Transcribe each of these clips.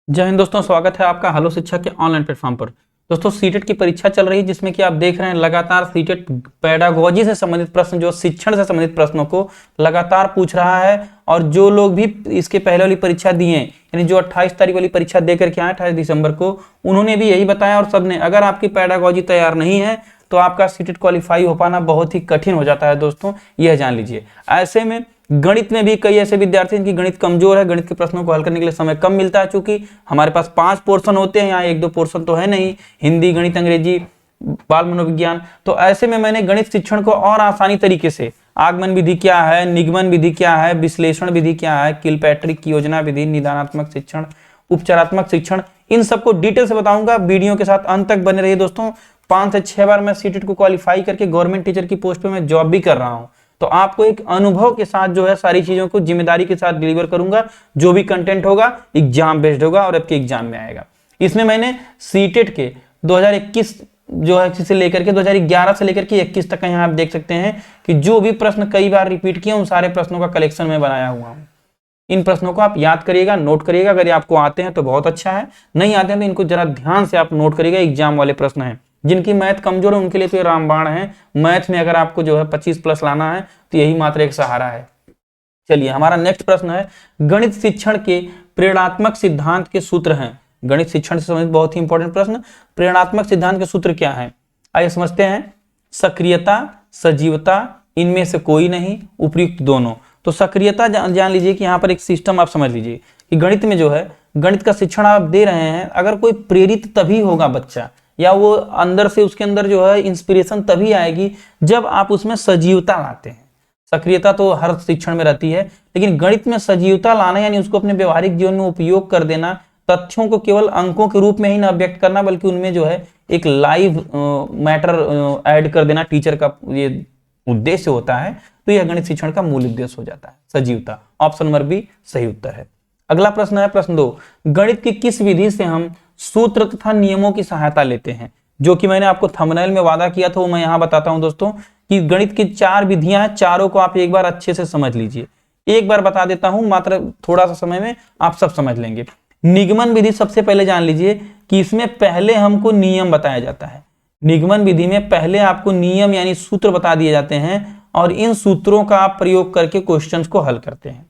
जय हिंद दोस्तों, स्वागत है आपका हेलो शिक्षा के ऑनलाइन प्लेटफॉर्म पर। दोस्तों सीटेट की परीक्षा चल रही है जिसमें कि आप देख रहे हैं लगातार सीटेट पेडागोजी से संबंधित प्रश्न, जो शिक्षण से संबंधित प्रश्नों को लगातार पूछ रहा है। और जो लोग भी इसके पहले वाली परीक्षा दिए, यानी जो 28 तारीख वाली परीक्षा दे करके आए 28 दिसंबर को, उन्होंने भी यही बताया। और सबने, अगर आपकी पेडागोजी तैयार नहीं है तो आपका सीटेट क्वालिफाई हो पाना बहुत ही कठिन हो जाता है दोस्तों, यह जान लीजिए। ऐसे में गणित में भी कई ऐसे विद्यार्थी जिनकी गणित कमजोर है, गणित के प्रश्नों को हल करने के लिए समय कम मिलता है। चूंकि हमारे पास 5 पोर्शन होते हैं, यहाँ 1-2 पोर्शन तो है नहीं, हिंदी, गणित, अंग्रेजी, बाल मनोविज्ञान। तो ऐसे में मैंने गणित शिक्षण को और आसानी तरीके से, आगमन विधि क्या है, निगमन विधि क्या है, विश्लेषण विधि क्या है, किलपैट्रिक योजना विधि, निदानात्मक शिक्षण, उपचारात्मक शिक्षण, इन सबको डिटेल से बताऊंगा। वीडियो के साथ अंत तक बने रहिए दोस्तों। 5 से 6 बार मैं सीटेट को क्वालिफाई करके गवर्नमेंट टीचर की पोस्ट पे मैं जॉब भी कर रहा हूं, तो आपको एक अनुभव के साथ जो है सारी चीजों को जिम्मेदारी के साथ डिलीवर करूंगा। जो भी कंटेंट होगा एग्जाम बेस्ड होगा और आपके एग्जाम में आएगा। इसमें मैंने सीटेट के 2021 जो है से लेकर के 2011 से लेकर के 21 तक का यहाँ आप देख सकते हैं कि जो भी प्रश्न कई बार रिपीट किए उन सारे प्रश्नों का कलेक्शन में बनाया हुआ हूँ। इन प्रश्नों को आप याद करिएगा, नोट करिएगा। अगर ये आपको आते हैं तो बहुत अच्छा है, नहीं आते हैं तो इनको जरा ध्यान से आप नोट करिएगा। एग्जाम वाले प्रश्न हैं, जिनकी मैथ कमजोर है उनके लिए तो ये रामबाण है। मैथ में अगर आपको जो है 25+ लाना है तो यही मात्र एक सहारा है। चलिए, हमारा नेक्स्ट प्रश्न है, गणित शिक्षण के प्रेरणात्मक सिद्धांत के सूत्र हैं। गणित शिक्षण से संबंधित बहुत ही इंपॉर्टेंट प्रश्न, प्रेरणात्मक सिद्धांत के सूत्र क्या है, आइए समझते हैं। सक्रियता, सजीवता, इनमें से कोई नहीं, उपयुक्त दोनों। तो सक्रियता जान लीजिए कि यहाँ पर एक सिस्टम आप समझ लीजिए कि गणित में जो है, गणित का शिक्षण आप दे रहे हैं, अगर कोई प्रेरित तभी होगा बच्चा, या वो अंदर से उसके अंदर जो है इंस्पिरेशन तभी आएगी जब आप उसमें सजीवता लाते हैं। सक्रियता तो हर शिक्षण में रहती है, लेकिन गणित में सजीवता लाना यानी उसको अपने व्यवहारिक जीवन में उपयोग कर देना, तथ्यों को केवल अंकों के रूप में ही ना व्यक्त करना बल्कि उनमें जो है एक लाइव मैटर ऐड कर देना, टीचर का ये उद्देश्य होता है। तो यह गणित शिक्षण का मूल उद्देश्य हो जाता है, सजीवता। ऑप्शन नंबर बी सही उत्तर है। अगला प्रश्न है प्रश्न 2, गणित की किस विधि से हम सूत्र तथा नियमों की सहायता लेते हैं। जो कि मैंने आपको थंबनेल में वादा किया था वो मैं यहां बताता हूं दोस्तों कि गणित की 4 विधियां हैं, चारों को आप एक बार अच्छे से समझ लीजिए। एक बार बता देता हूं, मात्र थोड़ा सा समय में आप सब समझ लेंगे। निगमन विधि सबसे पहले जान लीजिए कि इसमें पहले हमको नियम बताया जाता है। निगमन विधि में पहले आपको नियम यानी सूत्र बता दिए जाते हैं और इन सूत्रों का आप प्रयोग करके क्वेश्चंस को हल करते हैं।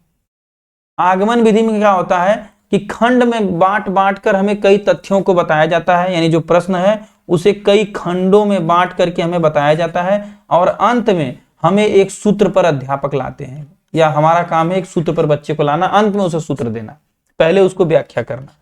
आगमन विधि में क्या होता है कि खंड में बांट बांट कर हमें कई तथ्यों को बताया जाता है, यानी जो प्रश्न है उसे कई खंडों में बांट करके हमें बताया जाता है और अंत में हमें एक सूत्र पर अध्यापक लाते हैं, या हमारा काम है एक सूत्र पर बच्चे को लाना, अंत में उसे सूत्र देना, पहले उसको व्याख्या करना।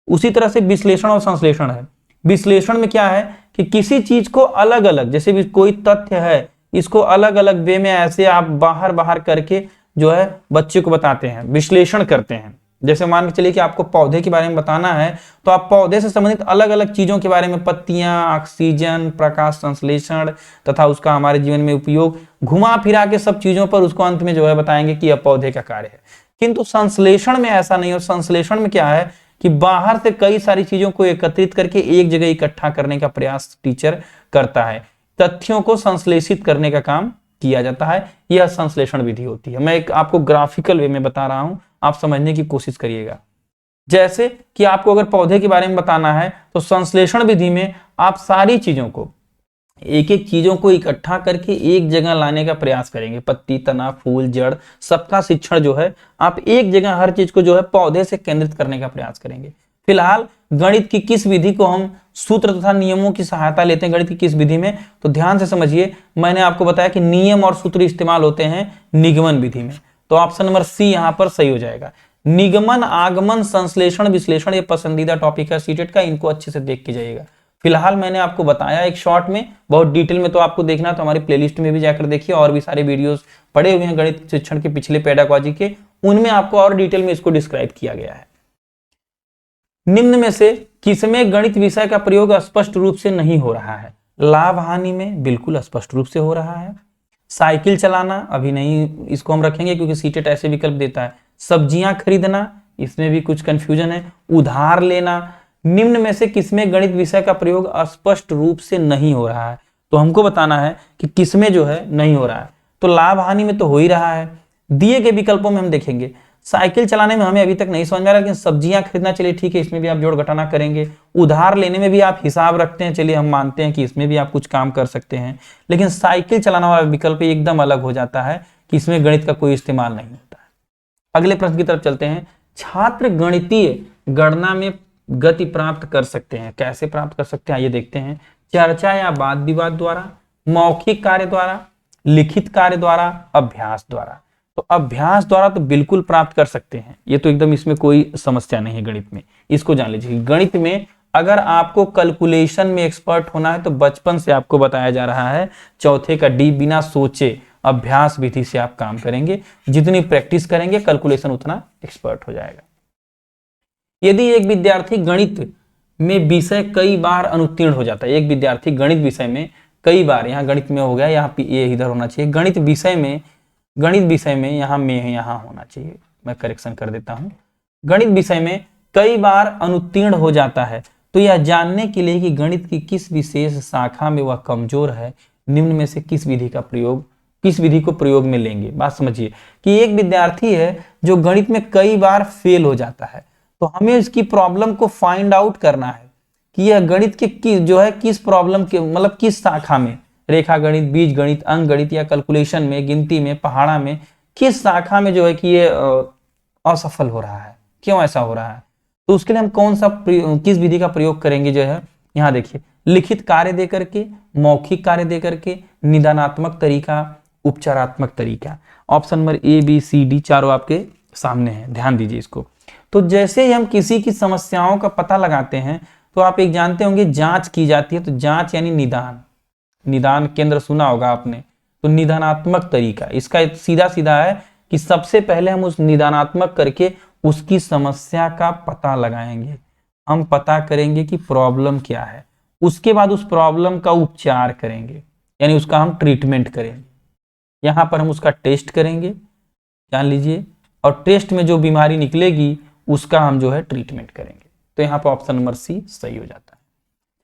उसी तरह से विश्लेषण और संश्लेषण है। विश्लेषण में क्या है कि किसी चीज को अलग अलग, जैसे भी कोई तथ्य है इसको अलग अलग वे में ऐसे आप बाहर बाहर करके जो है बच्चे को बताते हैं, विश्लेषण करते हैं। जैसे मान के चलिए कि आपको पौधे के बारे में बताना है तो आप पौधे से संबंधित अलग अलग चीजों के बारे में, पत्तियां, ऑक्सीजन, प्रकाश संश्लेषण तथा उसका हमारे जीवन में उपयोग, घुमा फिरा के सब चीजों पर उसको अंत में जो है बताएंगे कि यह पौधे का कार्य है। किंतु संश्लेषण में ऐसा नहीं। और संश्लेषण में क्या है कि बाहर से कई सारी चीजों को एकत्रित करके एक जगह इकट्ठा करने का प्रयास टीचर करता है, तथ्यों को संश्लेषित करने का काम किया जाता है। यह संश्लेषण विधि होती है। मैं एक आपको ग्राफिकल वे में बता रहा हूं, आप समझने की कोशिश करिएगा। जैसे कि आपको अगर पौधे के बारे में बताना है तो संश्लेषण विधि में आप सारी चीजों को, एक एक चीजों को इकट्ठा करके एक जगह लाने का प्रयास करेंगे। पत्ती, तना, फूल, जड़, सबका शिक्षण जो है आप एक जगह हर चीज को जो है पौधे से केंद्रित करने का प्रयास करेंगे। फिलहाल गणित की किस विधि को हम सूत्र तथा नियमों की सहायता लेते हैं, गणित की किस विधि में, तो ध्यान से समझिए। मैंने आपको बताया कि नियम और सूत्र इस्तेमाल होते हैं निगमन विधि में, तो ऑप्शन नंबर सी यहां पर सही हो जाएगा। निगमन, आगमन, संश्लेषण, विश्लेषण, ये पसंदीदा टॉपिक है सीटेट का, इनको अच्छे से देख के जाइएगा। फिलहाल मैंने आपको बताया एक शॉर्ट में, बहुत डिटेल में तो आपको देखना तो हमारी प्लेलिस्ट में भी जाकर देखिए, और भी सारे वीडियोस पड़े हुए हैं गणित शिक्षण के पिछले पेडागोजी के, उनमें आपको और डिटेल में इसको डिस्क्राइब किया गया है। निम्न में से किसमें गणित विषय का प्रयोग स्पष्ट रूप से नहीं हो रहा है। लाभ हानि में बिल्कुल स्पष्ट रूप से हो रहा है। साइकिल चलाना अभी नहीं, इसको हम रखेंगे क्योंकि सीटेट ऐसे विकल्प देता है। सब्जियां खरीदना, इसमें भी कुछ कंफ्यूजन है। उधार लेना, निम्न में से किसमें गणित विषय का प्रयोग स्पष्ट रूप से नहीं हो रहा है, तो हमको बताना है कि किसमें जो है नहीं हो रहा है। तो लाभ हानि में तो हो ही रहा है। दिए गए विकल्पों में हम देखेंगे साइकिल चलाने में हमें अभी तक नहीं समझ में आ रहा, लेकिन सब्जियां खरीदना चलिए ठीक है, इसमें भी आप जोड़ घटाना करेंगे। उधार लेने में भी आप हिसाब रखते हैं, चलिए हम मानते हैं कि इसमें भी आप कुछ काम कर सकते हैं। लेकिन साइकिल चलाना वाला विकल्प एकदम अलग हो जाता है कि इसमें गणित का कोई इस्तेमाल नहीं होता है। अगले प्रश्न की तरफ चलते हैं। छात्र गणितीय गणना में गति प्राप्त कर सकते हैं, कैसे प्राप्त कर सकते हैं आइए देखते हैं। चर्चा या वाद विवाद द्वारा, मौखिक कार्य द्वारा, लिखित कार्य द्वारा, अभ्यास द्वारा। तो अभ्यास द्वारा तो बिल्कुल प्राप्त कर सकते हैं, ये तो एकदम इसमें कोई समस्या नहीं है गणित में। इसको जान लीजिए, गणित में अगर आपको कैलकुलेशन में एक्सपर्ट होना है तो बचपन से आपको बताया जा रहा है, चौथे का डी, बिना सोचे अभ्यास विधि से आप काम करेंगे, जितनी प्रैक्टिस करेंगे कैलकुलेशन उतना एक्सपर्ट हो जाएगा। यदि एक विद्यार्थी गणित में विषय कई बार अनुत्तीर्ण हो जाता है, एक विद्यार्थी गणित विषय में कई बार, यहाँ गणित में हो गया, यहाँ पे ये इधर होना चाहिए, गणित विषय में यहाँ में यहाँ होना चाहिए, मैं करेक्शन कर देता हूँ। गणित विषय में कई बार अनुत्तीर्ण हो जाता है तो यह जानने के लिए कि गणित की किस विशेष शाखा में वह कमजोर है, निम्न में से किस विधि को प्रयोग में लेंगे। बात समझिए कि एक विद्यार्थी है जो गणित में कई बार फेल हो जाता है, तो हमें इसकी प्रॉब्लम को फाइंड आउट करना है कि यह गणित के किस प्रॉब्लम के, मतलब किस शाखा में, रेखा गणित, बीज गणित, अंक गणित या कैलकुलेशन में, गिनती में, पहाड़ा में, किस शाखा में जो है कि ये असफल हो रहा है, क्यों ऐसा हो रहा है। तो उसके लिए हम किस विधि का प्रयोग करेंगे जो है, यहाँ देखिए, लिखित कार्य दे करके, मौखिक कार्य दे करके, निदानात्मक तरीका, उपचारात्मक तरीका। Option number A, B, C, D चारों आपके सामने है, ध्यान दीजिए इसको। तो जैसे ही हम किसी की समस्याओं का पता लगाते हैं तो आप एक जानते होंगे जांच की जाती है, तो जांच यानी निदान केंद्र सुना होगा आपने, तो निदानात्मक तरीका इसका सीधा सीधा है कि सबसे पहले हम उस निदानात्मक करके उसकी समस्या का पता लगाएंगे, हम पता करेंगे कि प्रॉब्लम क्या है, उसके बाद उस प्रॉब्लम का उपचार करेंगे, यानी उसका हम ट्रीटमेंट करेंगे। यहाँ पर हम उसका टेस्ट करेंगे, जान लीजिए, और टेस्ट में जो बीमारी निकलेगी उसका हम जो है ट्रीटमेंट करेंगे। तो यहाँ पर ऑप्शन नंबर सी सही हो जाता है।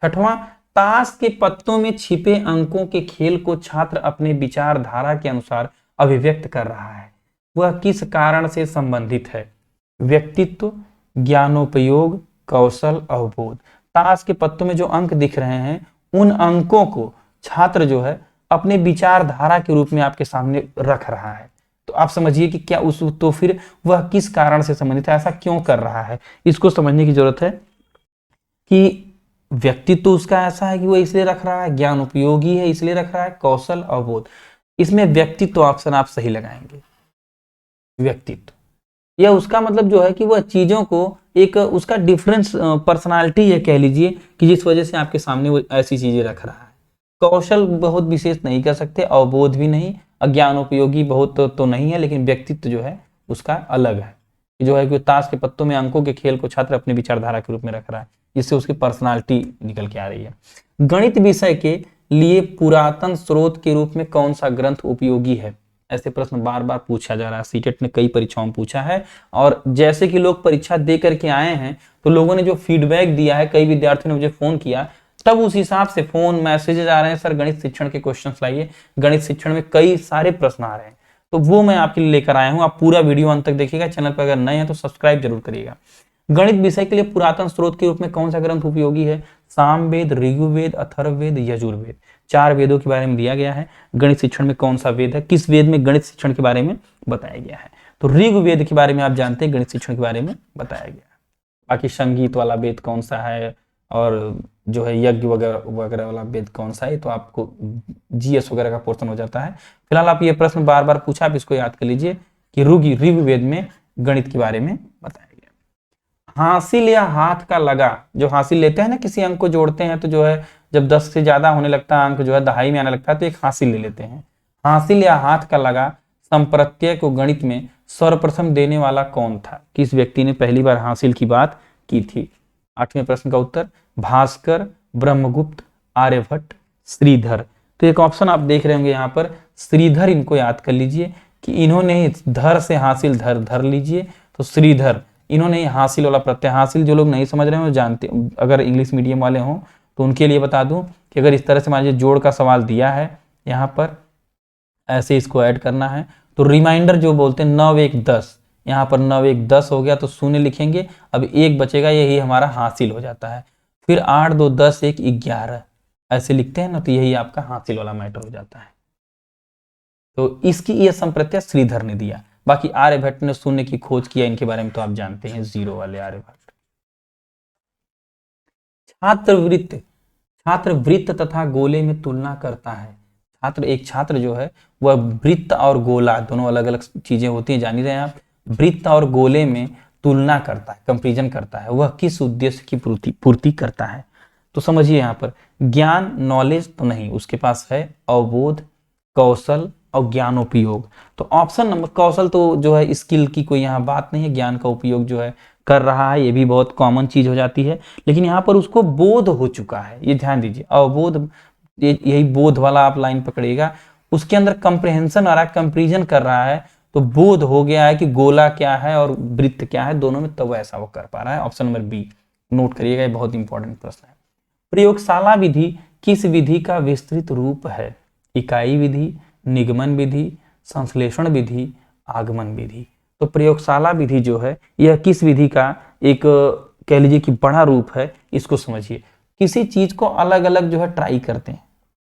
छठवां, ताश के पत्तों में छिपे अंकों के खेल को छात्र अपने विचारधारा के अनुसार अभिव्यक्त कर रहा है, वह किस कारण से संबंधित है। व्यक्तित्व, ज्ञानोपयोग, कौशल, अवबोध। ताश के पत्तों में जो अंक दिख रहे हैं उन अंकों को छात्र जो है अपने विचारधारा के रूप में आपके सामने रख रहा है, तो आप समझिए कि क्या तो फिर वह किस कारण से संबंधित है, ऐसा क्यों कर रहा है, इसको समझने की जरूरत है। कि व्यक्तित्व उसका ऐसा है कि वो इसलिए रख रहा है, ज्ञान उपयोगी है इसलिए रख रहा है, कौशल, अवबोध। इसमें व्यक्तित्व ऑप्शन आप सही लगाएंगे। व्यक्तित्व यह उसका मतलब जो है कि वह चीजों को एक उसका डिफरेंस पर्सनालिटी है कह लीजिए, कि जिस वजह से आपके सामने वो ऐसी चीजें रख रहा है। कौशल बहुत विशेष नहीं कर सकते, अवबोध भी नहीं, अज्ञानोपयोगी बहुत तो नहीं है, लेकिन व्यक्तित्व जो है उसका अलग है, जो है कि ताश के पत्तों में अंकों के खेल को छात्र अपने विचारधारा के रूप में रख रहा है, जिससे उसकी पर्सनालिटी निकल के आ रही है। गणित विषय के लिए पुरातन स्रोत के रूप में कौन सा ग्रंथ उपयोगी है, ऐसे प्रश्न बार बार पूछा जा रहा है, सीटेट ने कई परीक्षाओं में पूछा है। और जैसे कि लोग परीक्षा दे करके आए हैं तो लोगों ने जो फीडबैक दिया है, कई विद्यार्थियों ने मुझे फोन किया, तब उस हिसाब से फोन मैसेजेस आ रहे हैं, सर गणित शिक्षण के क्वेश्चन लाइए, गणित शिक्षण में कई सारे प्रश्न आ रहे हैं, तो वो मैं आपके लिए लेकर आया हूं। आप पूरा वीडियो अंत तक देखिएगा, चैनल पर अगर नए हैं तो सब्सक्राइब जरूर करिएगा। गणित विषय के लिए पुरातन स्रोत के रूप में कौन सा ग्रंथ उपयोगी है, सामवेद, ऋग्वेद, अथर्ववेद, यजुर्वेद। 4 वेदों के बारे में दिया गया है। गणित शिक्षण में कौन सा वेद है, किस वेद में गणित शिक्षण के बारे में बताया गया है, तो ऋग्वेद के बारे में आप जानते हैं, गणित शिक्षण के बारे में बताया गया है। बाकी संगीत वाला वेद कौन सा है और जो है यज्ञ वगैरह वाला वेद कौन सा है, तो आपको जीएस वगैरह का पोर्शन हो जाता है। फिलहाल आप ये प्रश्न बार बार पूछा, आप इसको याद कर लीजिए कि ऋग्वेद में गणित के बारे में बताया गया। हासिल या हाथ का लगा, जो हासिल लेते हैं ना, किसी अंक को जोड़ते हैं तो जो है जब 10 से ज्यादा होने लगता है, अंक जो है दहाई में आने लगता है, तो एक हासिल ले लेते हैं। हासिल या हाथ का लगा संप्रत्यय को गणित में सर्वप्रथम देने वाला कौन था, किस व्यक्ति ने पहली बार हासिल की बात की थी। 8वें प्रश्न का उत्तर भास्कर, ब्रह्मगुप्त, आर्यभट्ट, श्रीधर। तो एक ऑप्शन आप देख रहे होंगे यहाँ पर श्रीधर, इनको याद कर लीजिए कि इन्होंने धर से हासिल धर लीजिए, तो श्रीधर इन्होंने हासिल वाला प्रत्यय, हासिल जो लोग नहीं समझ रहे हो जानते, अगर इंग्लिश मीडियम वाले हों तो उनके लिए बता दूं कि अगर इस तरह से मान लीजिए जोड़ का सवाल दिया है, यहाँ पर ऐसे इसको ऐड करना है, तो रिमाइंडर जो बोलते हैं 9 1 10, यहाँ पर 9 1 10 हो गया तो शून्य लिखेंगे, अब 1 बचेगा, यही हमारा हासिल हो जाता है। फिर 8 2 10 1 11 ऐसे लिखते हैं ना, तो यही आपका हासिल वाला मैटर हो जाता है। तो इसकी यह संप्रत्यय श्रीधर ने दिया। बाकी आर्यभट्ट ने शून्य की खोज किया, इनके बारे में तो आप जानते हैं, 0 वाले आर्यभट्ट। छात्रवृत्त, छात्र वृत्त तथा गोले में तुलना करता है। एक छात्र जो है वह वृत्त और गोला दोनों अलग अलग चीजें होती हैं, जान ही रहे हैं आप। वृत्त और गोले में तुलना करता है, कंपैरिजन करता है, वह किस उद्देश्य की पूर्ति करता है। तो समझिए यहाँ पर ज्ञान, नॉलेज तो नहीं, उसके पास है अवबोध, कौशल और ज्ञानोपयोग। तो ऑप्शन नंबर, कौशल तो जो है स्किल की कोई यहाँ बात नहीं है, ज्ञान का उपयोग जो है कर रहा है, ये भी बहुत कॉमन चीज हो जाती है। लेकिन यहाँ पर उसको बोध हो चुका है, ये ध्यान दीजिए, अवबोध, यही बोध वाला आप लाइन पकड़िएगा, उसके अंदर कंप्रहेंशन आ रहा है, कंपेरिजन कर रहा है, तो बोध हो गया है कि गोला क्या है और वृत्त क्या है दोनों में, तब ऐसा वो कर पा रहा है। ऑप्शन नंबर बी नोट करिएगा, ये बहुत इंपॉर्टेंट प्रश्न है। प्रयोगशाला विधि किस विधि का विस्तृत रूप है? इकाई विधि, निगमन विधि, संश्लेषण विधि, आगमन विधि। तो प्रयोगशाला विधि जो है यह किस विधि का एक कह लीजिए कि बड़ा रूप है, इसको समझिए। किसी चीज को अलग अलग जो है ट्राई करते हैं,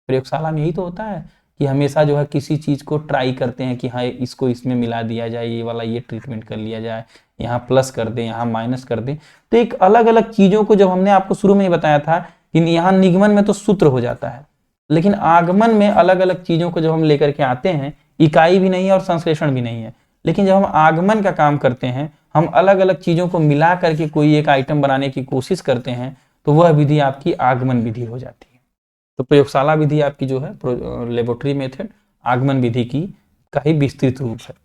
प्रयोगशाला में यही तो होता है कि हमेशा जो है किसी चीज को ट्राई करते हैं कि हाँ इसको इसमें मिला दिया जाए, ये वाला ये ट्रीटमेंट कर लिया जाए, यहाँ प्लस कर दें, यहाँ माइनस कर दें। तो एक अलग अलग चीजों को, जब हमने आपको शुरू में ही बताया था कि यहाँ निगमन में तो सूत्र हो जाता है, लेकिन आगमन में अलग अलग चीजों को जब हम लेकर के आते हैं, इकाई भी नहीं है और संश्लेषण भी नहीं है, लेकिन जब हम आगमन का काम करते हैं, हम अलग अलग चीजों को मिला करके कोई एक आइटम बनाने की कोशिश करते हैं, तो वह विधि आपकी आगमन विधि हो जाती है। तो प्रयोगशाला विधि आपकी जो है लेबोरेटरी मेथड आगमन विधि की का ही विस्तृत रूप है।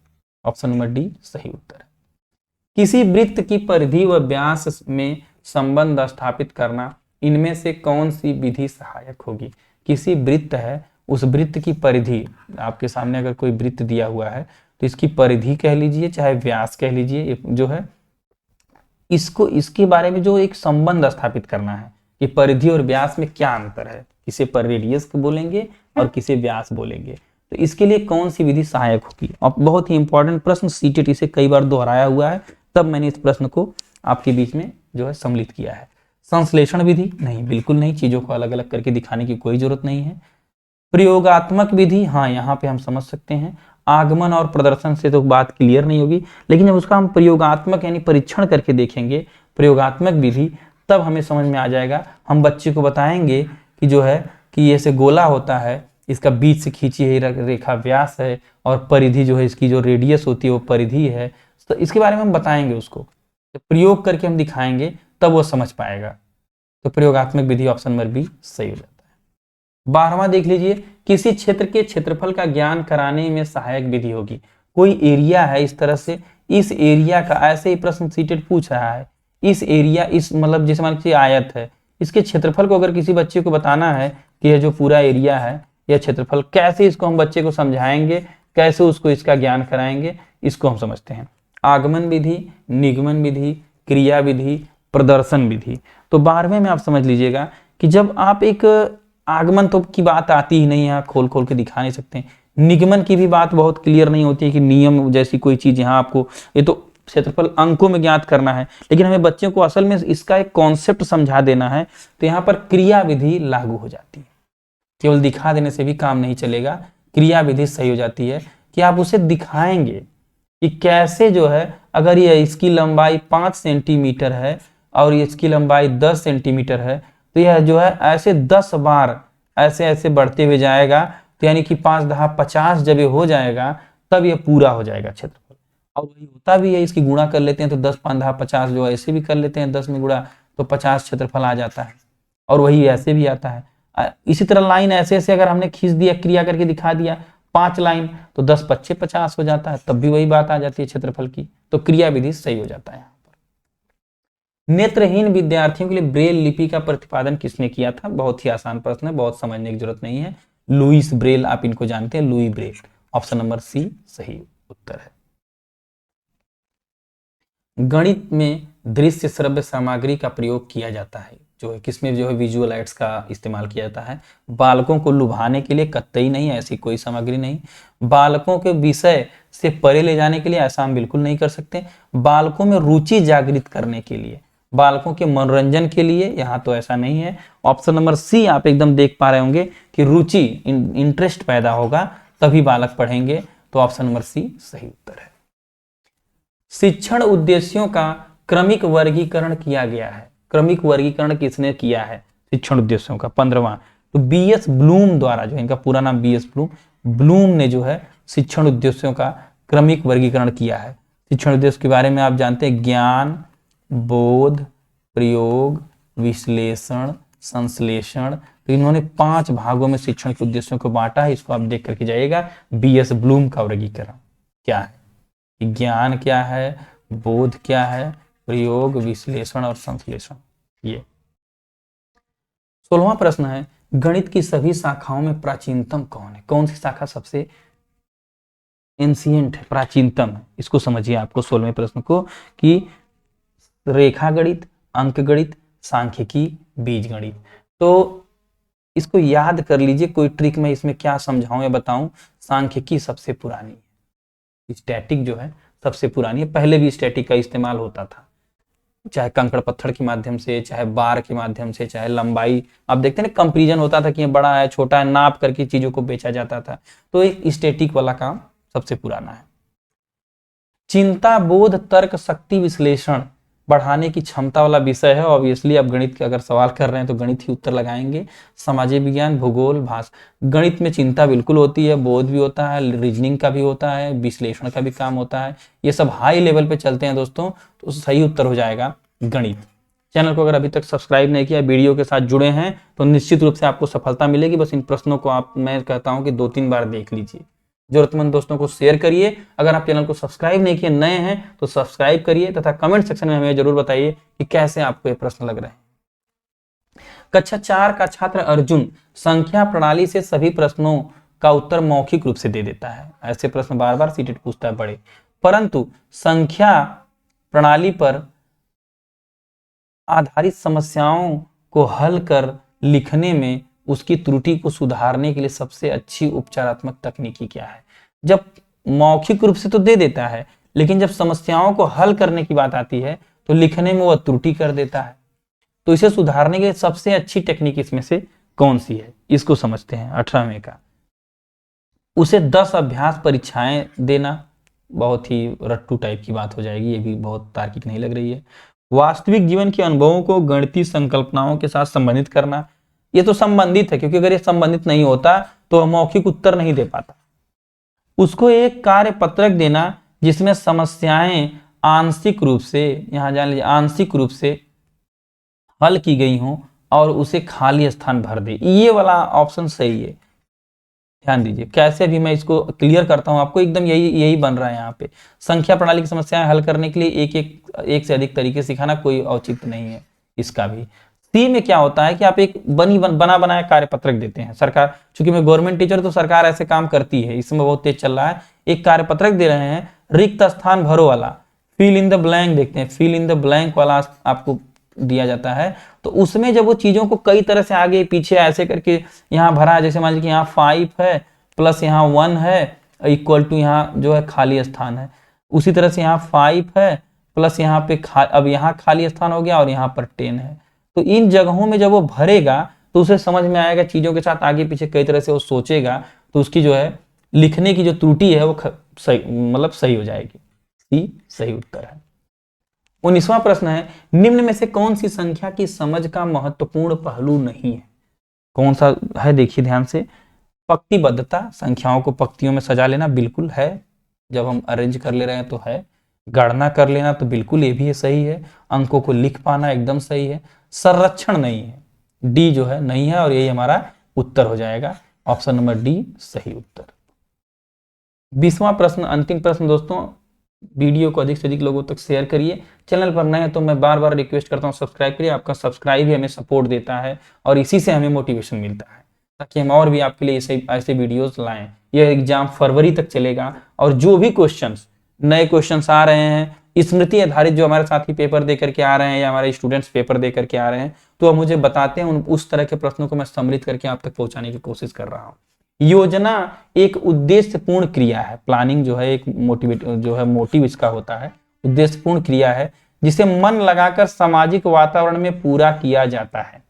ऑप्शन नंबर डी सही उत्तर है। किसी वृत्त की परिधि व व्यास में संबंध स्थापित करना, इनमें से कौन सी विधि सहायक होगी? किसी वृत्त है, उस वृत्त की परिधि, आपके सामने अगर कोई वृत्त दिया हुआ है तो इसकी परिधि कह लीजिए चाहे व्यास कह लीजिए, जो है इसको, इसके बारे में जो एक संबंध स्थापित करना है कि परिधि और व्यास में क्या अंतर है, किसे पर रेडियस बोलेंगे और किसे व्यास बोलेंगे, तो इसके लिए कौन सी विधि सहायक होगी। और बहुत ही इंपॉर्टेंट प्रश्न, सीटेट इसे कई बार दोहराया हुआ है, तब मैंने इस प्रश्न को आपके बीच में जो है सम्मिलित किया है। संश्लेषण विधि नहीं, बिल्कुल नहीं, चीजों को अलग अलग करके दिखाने की कोई जरूरत नहीं है। प्रयोगात्मक विधि, हाँ यहाँ पे हम समझ सकते हैं। आगमन और प्रदर्शन से तो बात क्लियर नहीं होगी, लेकिन जब उसका हम प्रयोगात्मक यानी परीक्षण करके देखेंगे प्रयोगात्मक विधि, तब हमें समझ में आ जाएगा। हम बच्चे को बताएंगे कि जो है कि ऐसे गोला होता है, इसका बीच से खींची हुई रेखा व्यास है और परिधि जो है इसकी जो रेडियस होती है वो परिधि है, तो इसके बारे में हम बताएंगे उसको, तो प्रयोग करके हम दिखाएंगे, तब वो समझ पाएगा। तो प्रयोगात्मक विधि ऑप्शन नंबर बी सही हो जाता है। 12वां देख लीजिए, किसी क्षेत्र के क्षेत्रफल का ज्ञान कराने में सहायक विधि होगी। कोई एरिया है इस तरह से, इस एरिया का, ऐसे ही प्रश्न सीटेट पूछ रहा है, इस एरिया, इस मतलब जैसे मान लीजिए आयत है, इसके क्षेत्रफल को अगर किसी बच्चे को बताना है कि यह जो पूरा एरिया है यह क्षेत्रफल, कैसे इसको हम बच्चे को समझाएंगे, कैसे उसको इसका ज्ञान कराएंगे, इसको हम समझते हैं। आगमन विधि, निगमन विधि, क्रिया विधि, प्रदर्शन विधि। तो 12वें में आप समझ लीजिएगा कि जब आप एक आगमन तो की बात आती ही नहीं है, खोल खोल के दिखा नहीं सकते। निगमन की भी बात बहुत क्लियर नहीं होती है कि नियम जैसी कोई चीज यहाँ आपको, ये तो क्षेत्रफल अंकों में ज्ञात करना है, लेकिन हमें बच्चों को असल में इसका एक कॉन्सेप्ट समझा देना है, तो यहाँ पर क्रिया विधि लागू हो जाती है। केवल दिखा देने से भी काम नहीं चलेगा, क्रिया विधि सही हो जाती है कि आप उसे दिखाएंगे कि कैसे जो है, अगर ये इसकी लंबाई 5 सेंटीमीटर है और इसकी लंबाई 10 सेंटीमीटर है, तो यह जो है ऐसे 10 बार ऐसे ऐसे बढ़ते हुए जाएगा, तो यानी कि 5 10 50 जब ये हो जाएगा तब ये पूरा हो जाएगा क्षेत्रफल। और वही होता भी है, इसकी गुणा कर लेते हैं तो 10 5 10 50 जो ऐसे भी कर लेते हैं, 10 में गुणा तो 50 क्षेत्रफल आ जाता है, और वही ऐसे भी आता है। इसी तरह लाइन ऐसे ऐसे अगर हमने खींच दिया, क्रिया करके दिखा दिया 5 लाइन, तो 10 25 50 हो जाता है, तब भी वही बात आ जाती है क्षेत्रफल की। तो क्रिया विधि सही हो जाता है। नेत्रहीन विद्यार्थियों के लिए ब्रेल लिपि का प्रतिपादन किसने किया था? बहुत ही आसान प्रश्न है, बहुत समझने की जरूरत नहीं है। लुईस ब्रेल, आप इनको जानते हैं, Louis Braille. Option number C सही उत्तर है। गणित में दृश्य श्रव्य सामग्री का प्रयोग किया जाता है, जो है किसमें जो है विजुअल एड्स का इस्तेमाल किया जाता है। बालकों को लुभाने के लिए कतई नहीं, ऐसी कोई सामग्री नहीं। बालकों के विषय से परे ले जाने के लिए ऐसा हम बिल्कुल नहीं कर सकते। बालकों में रुचि जागृत करने के लिए, बालकों के मनोरंजन के लिए, यहाँ तो ऐसा नहीं है। ऑप्शन नंबर सी आप एकदम देख पा रहे होंगे कि रुचि, इंटरेस्ट पैदा होगा तभी बालक पढ़ेंगे, तो ऑप्शन नंबर सी सही उत्तर है। शिक्षण उद्देश्यों का क्रमिक वर्गीकरण किया गया है। क्रमिक वर्गीकरण किसने किया है शिक्षण उद्देश्यों का? 15वां, तो बीएस ब्लूम द्वारा, जो इनका पूरा नाम बीएस ब्लूम ने जो है शिक्षण उद्देश्यों का क्रमिक वर्गीकरण किया है। शिक्षण उद्देश्य के बारे में आप जानते हैं, ज्ञान, बोध, प्रयोग, विश्लेषण, संश्लेषण। तो इन्होंने 5 भागों में शिक्षण के उद्देश्यों को बांटा है। इसको आप देख करके जाइएगा, बीएस ब्लूम का वर्गीकरण क्या है, ज्ञान क्या है, बोध क्या है, प्रयोग, विश्लेषण और संश्लेषण। ये 16वां प्रश्न है, गणित की सभी शाखाओं में प्राचीनतम कौन है? कौन सी शाखा सबसे एंशिएंट है, प्राचीनतम है? इसको समझिए आपको 16वें प्रश्न को, कि रेखा गणित, अंक गणित, सांख्यिकी, बीज गणित। तो इसको याद कर लीजिए, कोई ट्रिक मैं इसमें क्या समझाऊं या बताऊं। सांख्यिकी सबसे पुरानी है, स्टैटिक जो है सबसे पुरानी है। पहले भी स्टैटिक का इस्तेमाल होता था, चाहे कंकड़ पत्थर के माध्यम से, चाहे बार के माध्यम से, चाहे लंबाई। आप देखते हैं ना, कंपैरिजन होता था कि ये बड़ा है छोटा है, नाप करके चीजों को बेचा जाता था। तो एक स्टैटिक वाला काम सबसे पुराना है। चिंता, बोध, तर्क, शक्ति, विश्लेषण बढ़ाने की क्षमता वाला विषय है। ऑब्वियसली आप गणित के अगर सवाल कर रहे हैं तो गणित ही उत्तर लगाएंगे। सामाजिक विज्ञान, भूगोल, भाषा। गणित में चिंता बिल्कुल होती है, बोध भी होता है, रीजनिंग का भी होता है, विश्लेषण का भी काम होता है। ये सब हाई लेवल पे चलते हैं दोस्तों, तो सही उत्तर हो जाएगा गणित। चैनल को अगर अभी तक सब्सक्राइब नहीं किया, वीडियो के साथ जुड़े हैं, तो निश्चित रूप से आपको सफलता मिलेगी। बस इन प्रश्नों को आप, मैं कहता हूं कि 2-3 बार देख लीजिए। जरूरतमंद दोस्तों को शेयर करिए। अगर आप चैनल को सब्सक्राइब नहीं किए, नए हैं, तो सब्सक्राइब करिए तथा कमेंट सेक्शन में हमें जरूर बताइए कि कैसे आपको ये प्रश्न लग रहे हैं। कक्षा 4 का छात्र अर्जुन संख्या प्रणाली से सभी प्रश्नों का उत्तर मौखिक रूप से दे देता है। ऐसे प्रश्न बार बार सीटेट पूछता है बड़े, परंतु संख्या प्रणाली पर आधारित समस्याओं को हल कर लिखने में उसकी त्रुटि को सुधारने के लिए सबसे अच्छी उपचारात्मक तकनीकी क्या है? जब मौखिक रूप से तो दे देता है, लेकिन जब समस्याओं को हल करने की बात आती है तो लिखने में वह त्रुटि कर देता है। तो इसे सुधारने के लिए सबसे अच्छी टेक्निक इसमें से कौन सी है? इसको समझते हैं। 18वें का, उसे 10 अभ्यास परीक्षाएं देना। बहुत ही रट्टू टाइप की बात हो जाएगी, ये भी बहुत तार्किक नहीं लग रही है। वास्तविक जीवन के अनुभवों को गणितीय संकल्पनाओं के साथ संबंधित करना। ये तो संबंधित है, क्योंकि अगर ये संबंधित नहीं होता तो मौखिक उत्तर नहीं दे पाता। उसको एक कार्य पत्रक देना जिसमें समस्याएं आंशिक रूप से, यहां जान लीजिए, आंशिक रूप से हल की गई हों और उसे खाली स्थान भर दे। ये वाला ऑप्शन सही है, ध्यान दीजिए। कैसे भी मैं इसको क्लियर करता हूं आपको, एकदम यही बन रहा है यहाँ पे। संख्या प्रणाली की समस्याएं हल करने के लिए एक से अधिक तरीके सिखाना कोई औचित्य नहीं है इसका भी। सी में क्या होता है कि आप एक बना बनाया कार्य पत्रक देते हैं। सरकार, चूंकि मैं गवर्नमेंट टीचर, तो सरकार ऐसे काम करती है, इसमें बहुत तेज चल रहा है। एक कार्य पत्रक दे रहे हैं, रिक्त स्थान भरो वाला, फिल इन द ब्लैंक देखते हैं, फिल इन द ब्लैंक वाला आपको दिया जाता है। तो उसमें जब वो चीजों को कई तरह से आगे पीछे ऐसे करके यहाँ भरा है, जैसे मान लीजिए यहाँ 5 है प्लस यहाँ 1 है इक्वल टू यहाँ जो है खाली स्थान है, उसी तरह से यहाँ 5 है प्लस यहाँ पे अब यहाँ खाली स्थान हो गया और यहाँ पर 10 है। तो इन जगहों में जब वो भरेगा तो उसे समझ में आएगा, चीजों के साथ आगे पीछे कई तरह से वो सोचेगा, तो उसकी जो है लिखने की जो त्रुटि है वो सही, मतलब सही हो जाएगी। सी सही उत्तर है। 19वां प्रश्न है, निम्न में से कौन सी संख्या की समझ का महत्वपूर्ण पहलू नहीं है? कौन सा है? देखिए ध्यान से। पंक्तिबद्धता, संख्याओं को पंक्तियों में सजा लेना बिल्कुल है, जब हम अरेंज कर ले रहे हैं तो है। गणना कर लेना तो बिल्कुल ये भी सही है। अंकों को लिख पाना एकदम सही है। संरक्षण नहीं है, डी जो है नहीं है, और यही हमारा उत्तर हो जाएगा। ऑप्शन नंबर डी सही उत्तर। 20वां प्रश्न, अंतिम प्रश्न दोस्तों। वीडियो को अधिक से अधिक लोगों तक शेयर करिए। चैनल पर नए हैं तो मैं बार बार रिक्वेस्ट करता हूं सब्सक्राइब करिए। आपका सब्सक्राइब ही हमें सपोर्ट देता है और इसी से हमें मोटिवेशन मिलता है, ताकि हम और भी आपके लिए ऐसे वीडियोस लाएं। यह एग्जाम फरवरी तक चलेगा और जो भी क्वेश्चंस, नए क्वेश्चंस आ रहे हैं स्मृति आधारित जो हमारे साथी पेपर दे करके आ रहे हैं या हमारे स्टूडेंट्स पेपर दे करके आ रहे हैं, तो अब मुझे बताते हैं, उस तरह के प्रश्नों को मैं सम्मिलित करके आप तक पहुंचाने की कोशिश कर रहा हूं। योजना एक उद्देश्यपूर्ण क्रिया है। प्लानिंग जो है एक मोटिव इसका होता है, उद्देश्यपूर्ण क्रिया है जिसे मन लगाकर सामाजिक वातावरण में पूरा किया जाता है।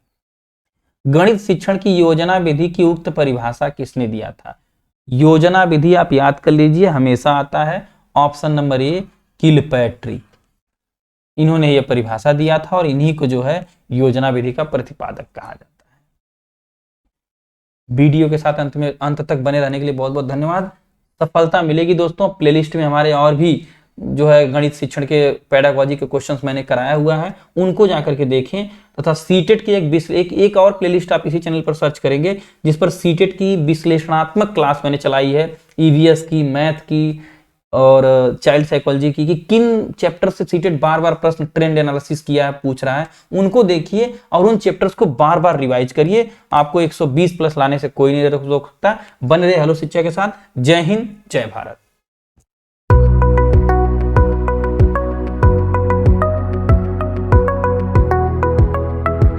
गणित शिक्षण की योजना विधि की उक्त परिभाषा किसने दिया था? योजना विधि आप याद कर लीजिए, हमेशा आता है ऑप्शन नंबर ए, किलपैट्री। इन्होंने यह परिभाषा दिया था और इन्हीं को जो है योजना विधि का प्रतिपादक कहा जाता है। वीडियो के साथ अंत तक बने रहने के लिए बहुत बहुत धन्यवाद। सफलता मिलेगी दोस्तों। प्लेलिस्ट में हमारे और भी जो है गणित शिक्षण के पेडागोजी के क्वेश्चंस मैंने कराया हुआ है, उनको जाकर के देखें। तथा सीटेट की एक और प्लेलिस्ट आप इसी चैनल पर सर्च करेंगे जिस पर सीटेट की विश्लेषणात्मक क्लास मैंने चलाई है, ईवीएस की, मैथ की और चाइल्ड साइकोलॉजी की, कि किन चैप्टर से सीटेट बार बार प्रश्न ट्रेंड एनालिसिस किया है, पूछ रहा है, उनको देखिए और उन चैप्टर्स को बार बार रिवाइज करिए। आपको 120 प्लस लाने से कोई नहीं रोक सकता। बने रहे हेलो शिक्षा के साथ। जय हिंद, जय भारत।